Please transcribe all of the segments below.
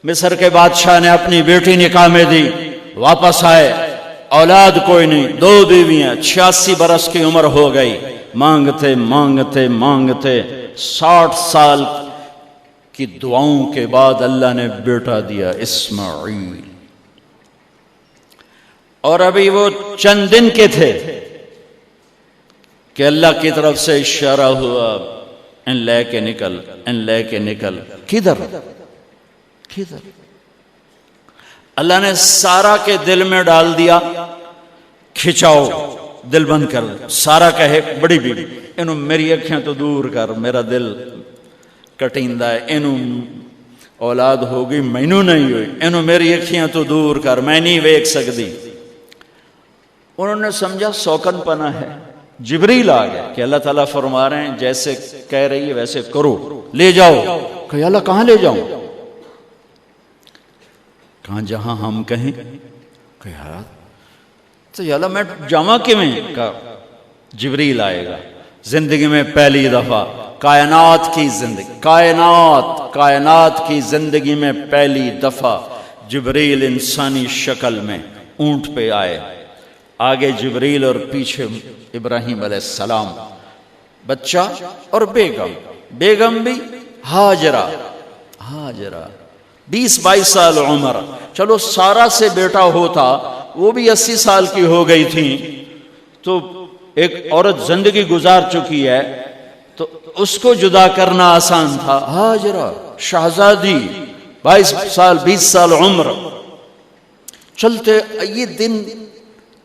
مصر کے بادشاہ نے اپنی بیٹی نکاح میں دی، واپس آئے، اولاد کوئی نہیں، 2 بیویاں، 86 برس کی عمر ہو گئی، مانگتے مانگتے مانگتے 60 سال کی دعاؤں کے بعد اللہ نے بیٹا دیا، اسماعیل۔ اور ابھی وہ چند دن کے تھے کہ اللہ کی طرف سے اشارہ ہوا، ان لے کے نکل، ان لے کے نکل۔ کدھر؟ اللہ نے سارا کے دل میں ڈال دیا، کھچاؤ، دل بند کر۔ سارا کہے بڑی بیوی، انہوں میری اکھیاں تو دور کر، میرا دل کٹیندہ ہے، انہوں اولاد ہوگی مینوں نہیں ہوئی، انہوں میری اکھیاں تو دور کر، میں نہیں ویکھ سکتی۔ انہوں نے سمجھا سوکن پنا ہے۔ جبریل آ گیا کہ اللہ تعالیٰ فرما رہے ہیں جیسے کہہ رہی ہے ویسے کرو، لے جاؤ۔ کہ اللہ کہاں لے جاؤں؟ کہاں جہاں ہم کہیں۔ کہ یار تو یا اللہ میں جاواں کیویں؟ کہا جبریل آئے گا زندگی میں پہلی دفعہ، کائنات کی زندگی میں پہلی دفعہ جبریل انسانی شکل میں اونٹ پہ آئے، آگے جبریل اور پیچھے ابراہیم علیہ السلام، بچہ اور بیگم بھی ہاجرہ 20-22 سال عمر۔ چلو سارا سے بیٹا ہوتا، وہ بھی 80 سال کی ہو گئی تھی، تو ایک عورت زندگی گزار چکی ہے تو اس کو جدا کرنا آسان تھا۔ ہاجرہ شہزادی 22 سال 20 سال عمر، چلتے یہ دن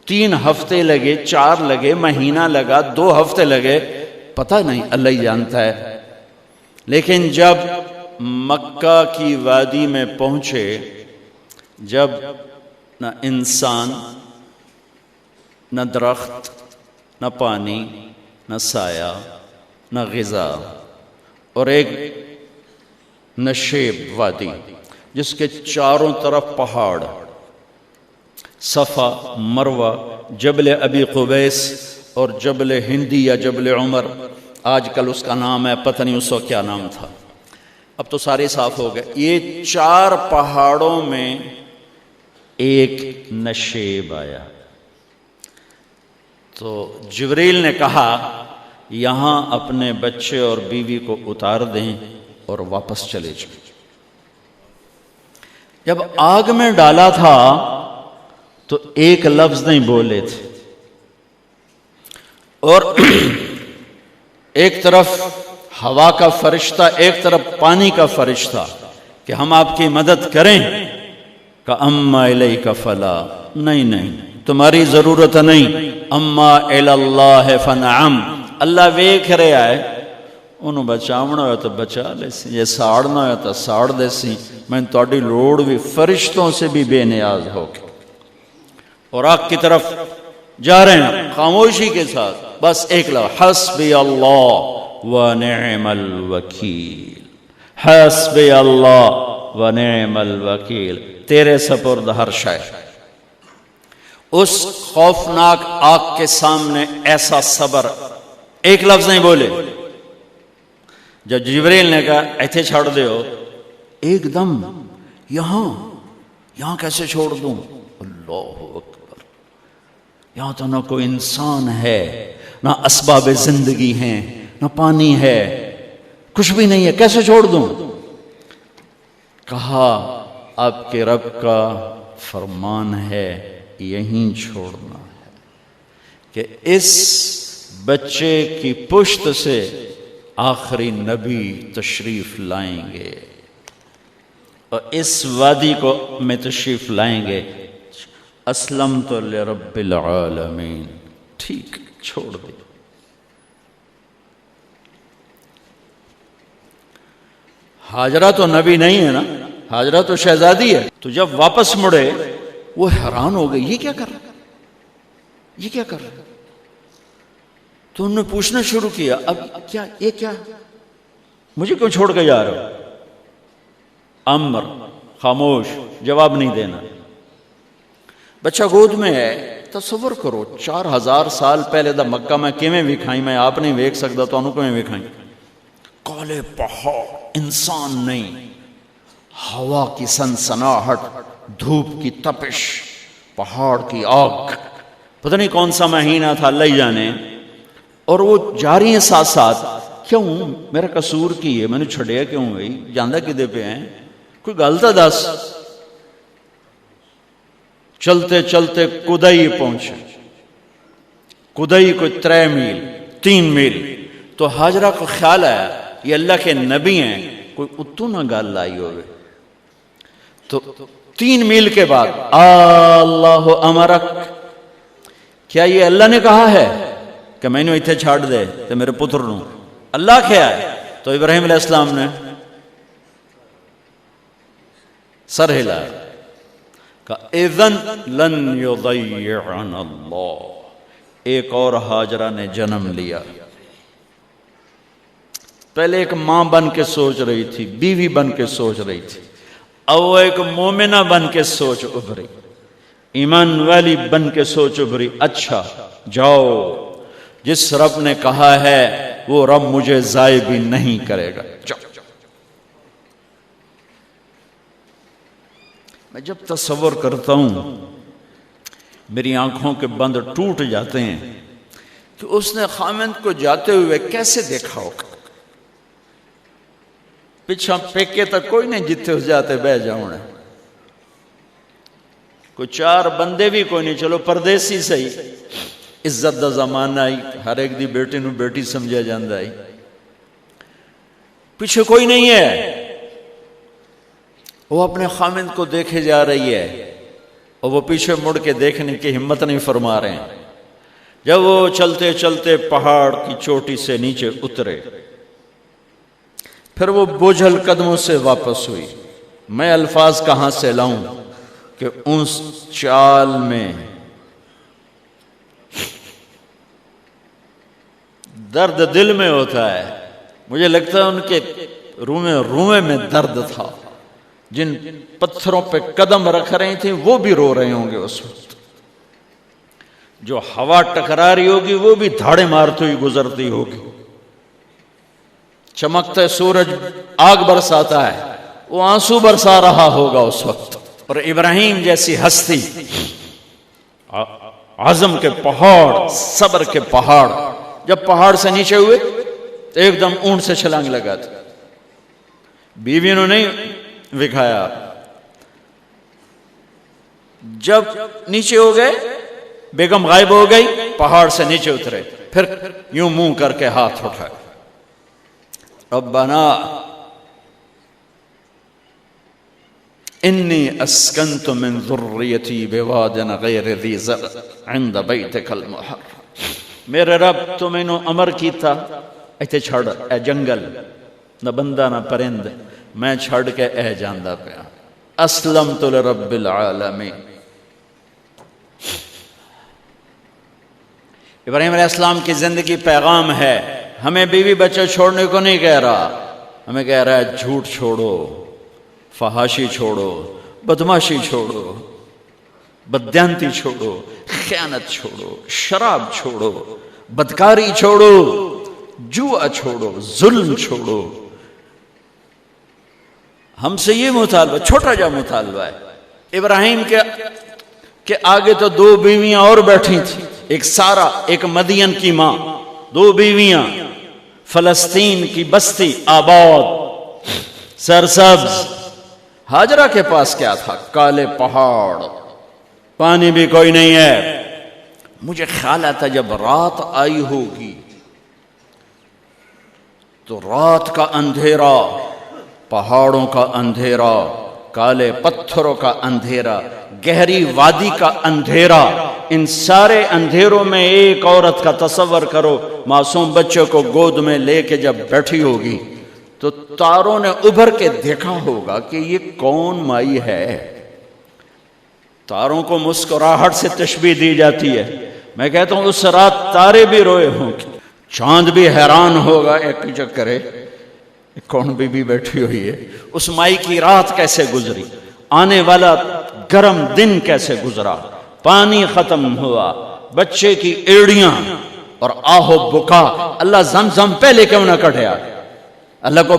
3 ہفتے لگے، 4 لگے، مہینہ لگا، 2 ہفتے لگے، پتہ نہیں، اللہ ہی جانتا ہے۔ لیکن جب مکہ کی وادی میں پہنچے، جب نہ انسان، نہ درخت، نہ پانی، نہ سایہ، نہ غذا، اور ایک نشیب وادی جس کے چاروں طرف پہاڑ، صفا، مروہ، جبل ابی قبیس اور جبل ہندی یا جبل عمر، آج کل اس کا نام ہے، پتہ نہیں اس وقت کیا نام تھا، اب تو سارے صاف ہو گئے۔ یہ 4 پہاڑوں میں ایک نشیب آیا، تو جبریل نے کہا یہاں اپنے بچے اور بیوی کو اتار دیں اور واپس چلے جائیں۔ جب آگ میں ڈالا تھا تو ایک لفظ نہیں بولے تھے، اور ایک طرف ہوا کا فرشتہ، ایک طرف پانی کا فرشتہ کہ ہم آپ کی مدد کریں، کہ اما الیک فلا، نہیں تمہاری ضرورت نہیں، اما الی اللہ فنعم، اللہ ویکھ رہا ہے، انہوں بچاونا ہویا تو بچا لے سی، یہ ساڑنا ہویا تو ساڑ دے سی، میں تہاڈی لوڑ بھی فرشتوں سے بھی بے نیاز ہو کے۔ اور آگ کی طرف جا رہے ہیں خاموشی کے ساتھ، بس ایک لفظ، حسبی اللہ ونعم الوکیل، حسبی اللہ ونعم الوکیل، تیرے سپرد ہر شے۔ اس خوفناک آگ کے سامنے ایسا صبر، ایک لفظ نہیں بولے۔ جب جبریل نے کہا ایتھے چھوڑ دے ہو، ایک دم یہاں کیسے چھوڑ دوں؟ اللہ اکبر، یہاں تو نہ کوئی انسان ہے، نہ اسباب زندگی ہیں، نہ پانی ہے، کچھ بھی نہیں ہے، کیسے چھوڑ دوں؟ کہا آپ کے رب کا فرمان ہے یہیں چھوڑنا ہے، کہ اس بچے کی پشت سے آخری نبی تشریف لائیں گے اور اس وادی کو میں تشریف لائیں گے۔ اسلمت لرب العالمین، ٹھیک چھوڑ دے۔ ہاجرہ تو نبی نہیں ہے نا، ہاجرہ تو شہزادی ہے۔ تو جب واپس مڑے وہ حیران ہو گئی، یہ کیا کر رہا ہے، یہ کیا کر رہا ہے؟ تو انہوں نے پوچھنا شروع کیا، اب کیا یہ کیا، مجھے کیوں چھوڑ کے جا رہا ہو؟ امر، خاموش، جواب نہیں دینا۔ بچہ گود میں ہے، تصور کرو 4000 سال پہلے دا مکہ میں کیویں وکھائی، میں آپ نہیں ویکھ سکدا تو انہوں کیویں وکھائی؟ کالے پہاڑ، انسان نہیں، ہوا کی سنسناہٹ، دھوپ کی تپش، پہاڑ کی آگ، پتہ نہیں کون سا مہینہ تھا اللہ ہی جانے، اور وہ جاری ہیں ساتھ ساتھ. کیوں میرا قصور کی ہے، میں نے چھڑیا کیوں گئی، جاندہ کدے پہ ہیں، کوئی گل تو دس. چلتے چلتے کدئی پہنچے. کدئی کوئی 3 میل 3 میل. تو ہاجرہ کو خیال آیا یہ اللہ کے نبی ہیں، کوئی اتو نہ گل لائی ہوئے. تو 3 میل کے بعد اللہ امرک، کیا یہ اللہ نے کہا ہے کہ میں نے اتنے چھاڑ دے تو میرے پتر نو؟ اللہ کیا ہے؟ تو ابراہیم علیہ السلام نے سر ہلا کہ اذن لن یضیعنا اللہ. ایک اور ہاجرہ نے جنم لیا. پہلے ایک ماں بن کے سوچ رہی تھی، بیوی بن کے سوچ رہی تھی، اب وہ ایک مومنہ بن کے سوچ ابھری، ایمان والی بن کے سوچ ابھری. اچھا جاؤ، جس رب نے کہا ہے وہ رب مجھے ضائع بھی نہیں کرے گا. جاؤ. میں جب تصور کرتا ہوں میری آنکھوں کے بند ٹوٹ جاتے ہیں کہ اس نے خامند کو جاتے ہوئے کیسے دیکھا ہوگا. پچھا پیکے تک کوئی نہیں جتے اس جاتے بہ جاؤں، کوئی 4 بندے بھی کوئی نہیں، چلو پردیسی صحیح، عزت دا زمانہ آئی، ہر ایک دی بیٹی نو بیٹی سمجھا جاندہ آئی، پیچھے کوئی نہیں ہے. وہ اپنے خامند کو دیکھے جا رہی ہے اور وہ پیچھے مڑ کے دیکھنے کی ہمت نہیں فرما رہے ہیں. جب وہ چلتے چلتے پہاڑ کی چوٹی سے نیچے اترے، پھر وہ بوجھل قدموں سے واپس ہوئی. میں الفاظ کہاں سے لاؤں کہ اس چال میں درد دل میں ہوتا ہے. مجھے لگتا ہے ان کے رومے میں درد تھا. جن پتھروں پہ قدم رکھ رہی تھیں وہ بھی رو رہے ہوں گے اس وقت. جو ہوا ٹکرا رہی ہوگی وہ بھی دھاڑے مارتی ہوئی گزرتی ہوگی. چمکتے سورج آگ برساتا ہے، وہ آنسو برسا رہا ہوگا اس وقت. اور ابراہیم جیسی ہستی، عزم کے پہاڑ، صبر کے پہاڑ، جب پہاڑ سے نیچے ہوئے تو ایک دم اونٹ سے چھلانگ لگا تھا. بیوی نے نہیں دکھایا. جب نیچے ہو گئے، بیگم غائب ہو گئی، پہاڑ سے نیچے اترے، پھر یوں منہ کر کے ہاتھ اٹھائے، ربنا انی اسکنت من ذریتی بواد غیر ذی زرع عند بیتک المحرم. میرے رب تو میں نے امر کیتا ایتھے چھڑ، اے جنگل، نہ بندہ نہ پرند، میں چھڑ کے اے جاندہ پیا. اسلمت لرب العالمین. ابراہیم علیہ السلام کی زندگی پیغام ہے. ہمیں بیوی بچے چھوڑنے کو نہیں کہہ رہا، ہمیں کہہ رہا ہے جھوٹ چھوڑو، فحاشی چھوڑو، بدماشی چھوڑو، بددیانتی چھوڑو، خیانت چھوڑو، شراب چھوڑو، بدکاری چھوڑو، جوا چھوڑو، ظلم چھوڑو. ہم سے یہ مطالبہ، چھوٹا جا مطالبہ ہے. ابراہیم کے آگے تو 2 بیویاں اور بیٹھی تھیں، ایک سارا، ایک مدین کی ماں، 2 بیویاں. فلسطین کی بستی آباد، سرسبز. ہاجرہ کے پاس کیا تھا؟ کالے پہاڑ، پانی بھی کوئی نہیں ہے. مجھے خیال آتا جب رات آئی ہوگی تو رات کا اندھیرا، پہاڑوں کا اندھیرا، کالے پتھروں کا اندھیرا، گہری وادی کا اندھیرا، ان سارے اندھیروں میں ایک عورت کا تصور کرو، معصوم بچے کو گود میں لے کے جب بیٹھی ہوگی تو تاروں نے ابھر کے دیکھا ہوگا کہ یہ کون مائی ہے. تاروں کو مسکراہٹ سے تشبیہ دی جاتی ہے. میں کہتا ہوں اس رات تارے بھی روئے ہوں گے، چاند بھی حیران ہوگا، ایک چکرے کون بی بی بیٹھی ہوئی ہے. اس مائی کی رات کیسے گزری، آنے والا گرم دن کیسے گزرا، پانی ختم ہوا، بچے کی ایڑیاں اور آہو بکا. اللہ زمزم پہلے کیوں نہ کٹیا؟ اللہ کو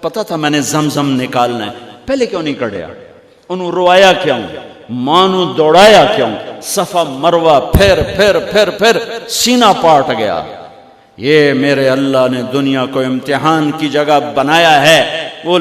پتا تھا میں نے زمزم نکالنا ہے. پہلے کیوں نہیں کڑیا؟ انہوں روایا کیوں؟ ماں نو دوڑایا کیوں؟ صفا مروہ پھر پھر پھر پھر سینہ پاٹ گیا۔ یہ میرے اللہ نے دنیا کو امتحان کی جگہ بنایا ہے۔ وہ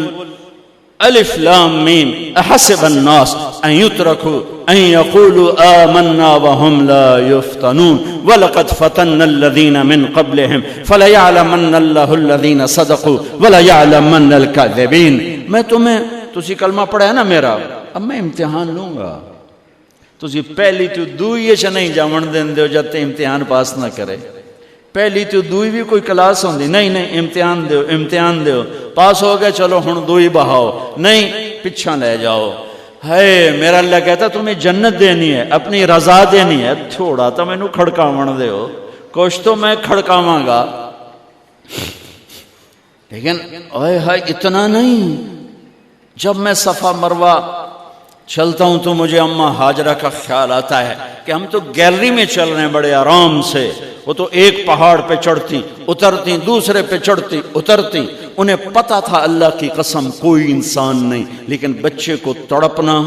الف لام میم احسب الناس ان يتركوا ان يقولوا آمنا وهم لا يفتنون ولقد فتنا الذين من قبلهم فليعلمن الله الذين صدقوا وليعلمن الكاذبين۔ میں تمہیں تسی کلمہ پڑھا ہے نا میرا، اب میں امتحان لوں گا۔ تسی پہلی تو دوئی چ نہیں جاون دین دیو جب تے امتحان پاس نہ کرے۔ پہلی تو دوئی بھی کوئی کلاس ہوندی نہیں، نہیں امتحان دیو امتحان دیو، پاس ہو گئے چلو ہن دوئی بہاؤ، نہیں پچھا لے جاؤ۔ ہے میرا اللہ کہتا تمہیں جنت دینی ہے، اپنی رضا دینی ہے، تھوڑا تو میں نو کھڑکاون دیو، کچھ تو میں کھڑکاواں گا، لیکن اوئے ہائے اتنا نہیں۔ جب میں صفا مروہ چلتا ہوں تو مجھے اماں ہاجرہ کا خیال آتا ہے کہ ہم تو گیلری میں چل رہے ہیں بڑے آرام سے، وہ تو ایک پہاڑ پہ چڑھتی اترتی، دوسرے پہ چڑھتی اترتی، انہیں پتا تھا اللہ کی قسم کوئی انسان نہیں، لیکن بچے کو تڑپنا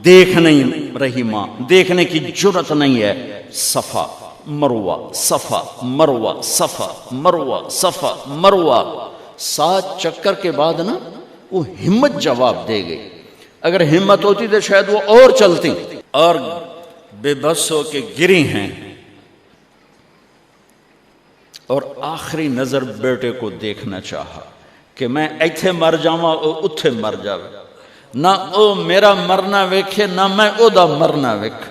دیکھ نہیں رہی ماں، دیکھنے کی جرت نہیں ہے۔ صفا مروہ صفا مروہ صفا مروہ صفا مروہ، 7 چکر کے بعد نا وہ ہمت جواب دے گئی۔ اگر ہمت ہوتی تو شاید وہ اور چلتی، اور بے بس ہو کے گری ہیں، اور آخری نظر بیٹے کو دیکھنا چاہا کہ میں ایتھے مر جاواں او اتھے مر جاوے، نہ او میرا مرنا ویکھے نہ میں او دا مرنا ویکھ۔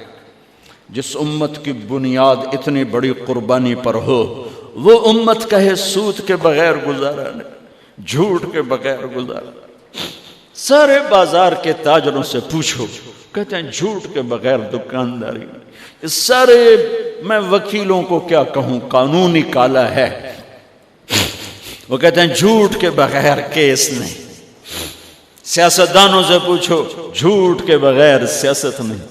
جس امت کی بنیاد اتنی بڑی قربانی پر ہو، وہ امت کہے سود کے بغیر گزارا نہیں، جھوٹ کے بغیر گزارا۔ سارے بازار کے تاجروں سے پوچھو، کہتے ہیں جھوٹ کے بغیر دکانداری نہیں۔ اس سارے میں وکیلوں کو کیا کہوں، قانونی کالا ہے، وہ کہتے ہیں جھوٹ کے بغیر کیس نہیں۔ سیاستدانوں سے پوچھو، جھوٹ کے بغیر سیاست نہیں۔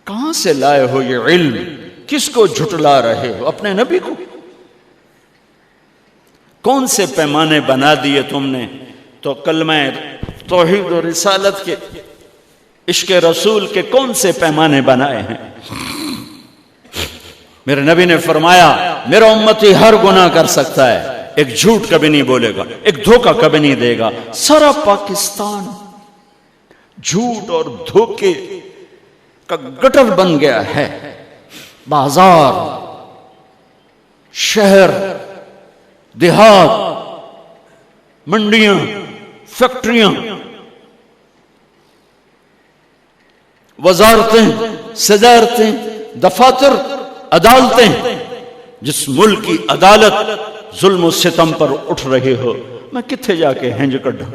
کہاں سے لائے ہو یہ علم؟ کس کو جھٹلا رہے ہو؟ اپنے نبی کو؟ کون سے پیمانے بنا دیے تم نے؟ تو کلمہ توحید و رسالت کے، عشق رسول کے کون سے پیمانے بنائے ہیں؟ میرے نبی نے فرمایا میرا امتی ہر گناہ کر سکتا ہے، ایک جھوٹ کبھی نہیں بولے گا، ایک دھوکہ کبھی نہیں دے گا۔ سارا پاکستان جھوٹ اور دھوکے کا گٹر بن گیا ہے۔ بازار، شہر، دیہات، منڈیاں، فیکٹریاں، وزارتیں، صدارتیں، دفاتر، عدالتیں، جس ملک کی عدالت ظلم و ستم پر اٹھ رہے ہو، میں کتھے جا کے ہنج کڈا،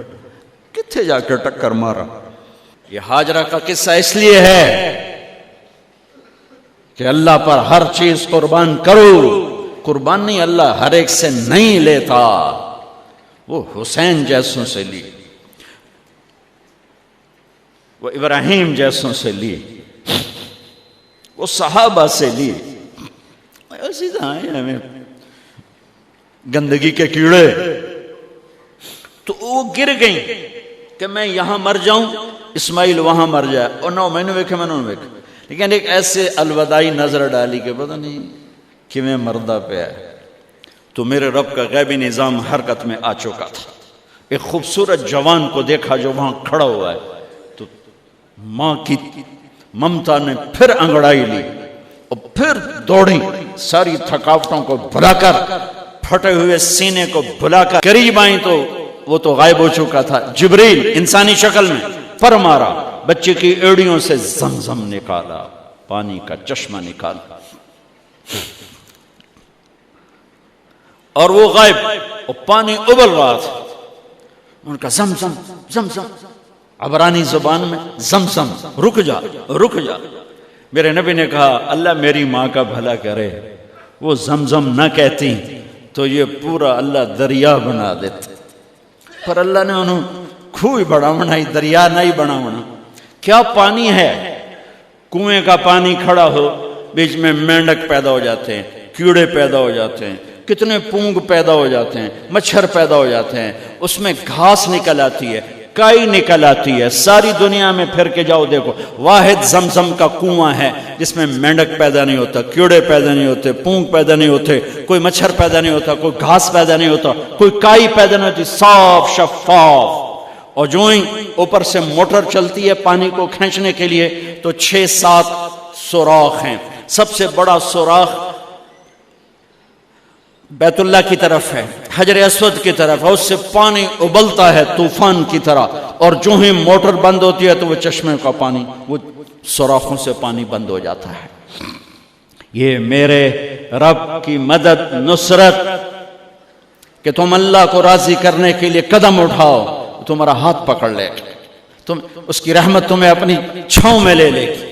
کتھے جا کے ٹکر مارا۔ یہ ہاجرہ کا قصہ اس لیے ہے کہ اللہ پر ہر چیز قربان کرو۔ قربان نہیں، اللہ ہر ایک سے نہیں لیتا، وہ حسین جیسوں سے لی، وہ ابراہیم جیسوں سے لی، وہ صحابہ سے لی۔ ایسی ہمیں گندگی کے کیڑے، تو وہ گر گئیں کہ میں یہاں مر جاؤں، اسماعیل وہاں مر جائے، اور نہ میں نے ویکھے میں نے ویکھے، لیکن ایک ایسے الوداعی نظر ڈالی کہ پتہ نہیں کہ میں مردہ پہ ہے۔ تو میرے رب کا غیبی نظام حرکت میں آ چکا تھا۔ ایک خوبصورت جوان کو دیکھا جو وہاں کھڑا ہوا ہے، تو ماں کی ممتا نے پھر انگڑائی لی اور پھر دوڑی، ساری تھکاوٹوں کو بھلا کر، پھٹے ہوئے سینے کو بھلا کر قریب آئیں تو وہ تو غائب ہو چکا تھا۔ جبریل انسانی شکل میں پر مارا، بچے کی ایڑیوں سے زمزم نکالا، پانی کا چشمہ نکالا، اور وہ غائب، اور پانی ابل رہا تھا۔ ان کا زمزم زمزم، عبرانی زبان میں زمزم، رک جا رک جا۔ میرے نبی نے کہا اللہ میری ماں کا بھلا کرے، وہ زمزم نہ کہتی تو یہ پورا اللہ دریا بنا دیتے، پر اللہ نے انہوں کھوئی بڑھاونا ہی، دریا نہیں بڑھاونا۔ کیا پانی ہے؟ کنویں کا پانی کھڑا ہو، بیچ میں مینڈک پیدا ہو جاتے ہیں، کیڑے پیدا ہو جاتے ہیں، کتنے پونگ پیدا ہو جاتے ہیں، مچھر پیدا ہو جاتے ہیں، اس میں گھاس نکل آتی ہے، کائی نکل آتی ہے، ساری دنیا میں پھر کے جاؤ دیکھو، واحد زمزم کا کنواں ہے جس میں مینڈک پیدا نہیں ہوتا، کیڑے پیدا نہیں ہوتے، پونگ پیدا نہیں ہوتے، کوئی مچھر پیدا نہیں ہوتا، کوئی گھاس پیدا نہیں ہوتا، کوئی کائی پیدا نہیں ہوتی، صاف شفاف. اور جو ہی اوپر سے موٹر چلتی ہے پانی کو کھینچنے کے لیے تو 6-7 سوراخ ہیں. سب سے بڑا سوراخ بیت اللہ کی طرف ہے، حجر اسود کی طرف ہے، اس سے پانی ابلتا ہے طوفان کی طرح، اور جو ہی موٹر بند ہوتی ہے تو وہ چشمے کا پانی، وہ سوراخوں سے پانی بند ہو جاتا ہے. یہ میرے رب کی مدد، نصرت، کہ تم اللہ کو راضی کرنے کے لیے قدم اٹھاؤ، تمہارا ہاتھ پکڑ لے، تم اس کی رحمت تمہیں اپنی چھاؤں میں لے لے گی.